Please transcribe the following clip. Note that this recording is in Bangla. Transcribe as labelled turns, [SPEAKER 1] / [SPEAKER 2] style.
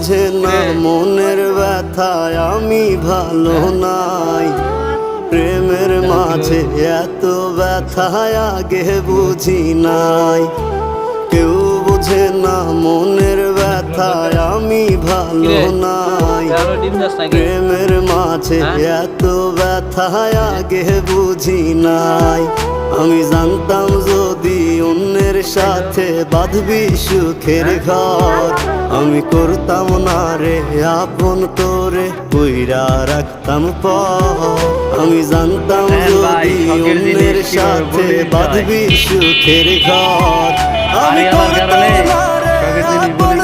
[SPEAKER 1] বুঝে না মনের ব্যথায় আমি ভালো নাই। প্রেমের মাঝে এত ব্যথায় আগে বুঝি নাই। কেউ বুঝে না মনের ব্যথায় আমি ভালো নাই। প্রেমের মাঝে এত ব্যথায় আগে বুঝি নাই। আমি জানতাম যদি অন্যের সাথে বাঁধবি সুখের ঘর, আমি করতাম না রে আপন তোরে কইরা রাখতাম পর। আমি জানতাম যদি অন্যের সাথে বাঁধবি সুখের ঘর, আমি করতাম না রে আপন